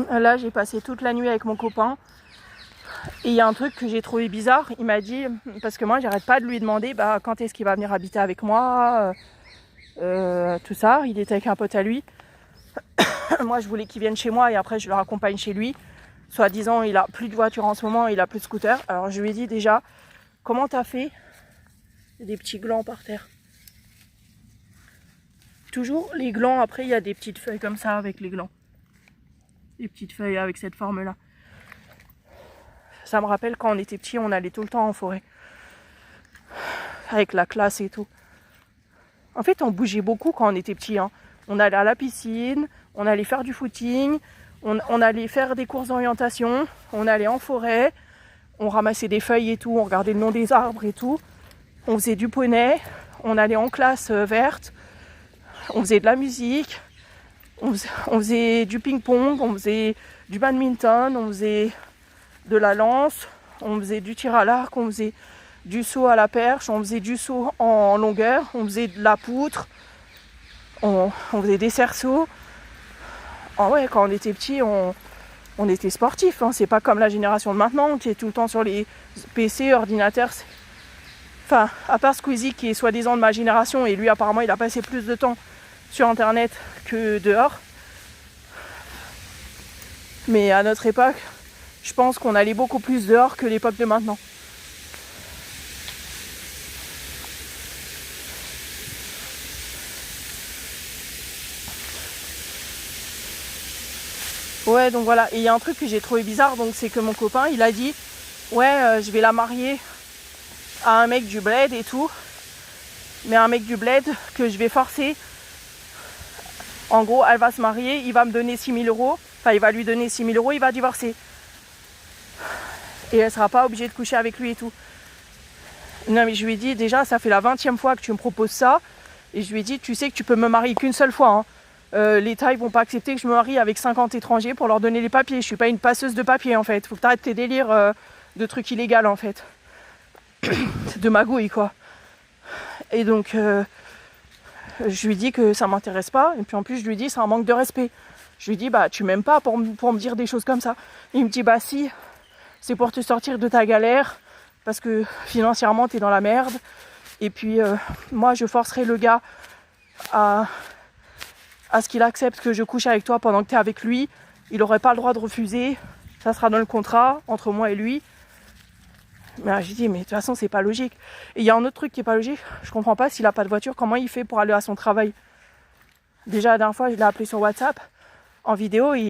Là, j'ai passé toute la nuit avec mon copain. Et il y a un truc que j'ai trouvé bizarre. Il m'a dit, parce que moi, j'arrête pas de lui demander quand est-ce qu'il va venir habiter avec moi, tout ça. Il était avec un pote à lui. Moi, je voulais qu'il vienne chez moi et après, je le raccompagne chez lui. Soi-disant, il a plus de voiture en ce moment, il a plus de scooter. Alors, je lui ai dit déjà, comment t'as fait? Il y a des petits glands par terre. Toujours les glands, après, il y a des petites feuilles comme ça avec les glands. Des petites feuilles avec cette forme-là. Ça me rappelle quand on était petits, on allait tout le temps en forêt. Avec la classe et tout. En fait, on bougeait beaucoup quand on était petits. Hein. On allait à la piscine, on allait faire du footing, on allait faire des courses d'orientation, on allait en forêt, on ramassait des feuilles et tout, on regardait le nom des arbres et tout. On faisait du poney, on allait en classe verte, on faisait de la musique, on faisait du ping-pong, on faisait du badminton, on faisait de la lance, on faisait du tir à l'arc, on faisait du saut à la perche, on faisait du saut en longueur, on faisait de la poutre, on faisait des cerceaux. Ah ouais, quand on était petit, on était sportif. Hein. C'est pas comme la génération de maintenant qui est tout le temps sur les PC, ordinateurs. Enfin, à part Squeezie qui est soi-disant de ma génération et lui apparemment il a passé plus de temps sur internet que dehors. Mais à notre époque, je pense qu'on allait beaucoup plus dehors que l'époque de maintenant. Ouais, donc voilà. Et il y a un truc que j'ai trouvé bizarre, donc c'est que mon copain, il a dit ouais, je vais la marier à un mec du bled et tout. Mais un mec du bled que je vais forcer. En gros, elle va se marier, il va me donner 6 000 euros. Enfin, il va lui donner 6 000 euros, il va divorcer. Et elle sera pas obligée de coucher avec lui et tout. Non, mais je lui ai dit, déjà, ça fait la 20e fois que tu me proposes ça. Et je lui ai dit, tu sais que tu peux me marier qu'une seule fois. Hein. L'État, ils vont pas accepter que je me marie avec 50 étrangers pour leur donner les papiers. Je suis pas une passeuse de papiers, en fait. Faut que t'arrêtes tes délires de trucs illégaux, en fait. De magouille, quoi. Et donc, je lui dis que ça m'intéresse pas. Et puis en plus, je lui dis, c'est un manque de respect. Je lui dis, tu m'aimes pas pour me dire des choses comme ça. Il me dit, si, c'est pour te sortir de ta galère. Parce que financièrement, t'es dans la merde. Et puis, moi, je forcerai le gars à ce qu'il accepte que je couche avec toi pendant que t'es avec lui. Il n'aurait pas le droit de refuser. Ça sera dans le contrat entre moi et lui. Mais j'ai dit, mais de toute façon, c'est pas logique. Et il y a un autre truc qui est pas logique. Je comprends pas s'il a pas de voiture, comment il fait pour aller à son travail. Déjà, la dernière fois, je l'ai appelé sur WhatsApp en vidéo.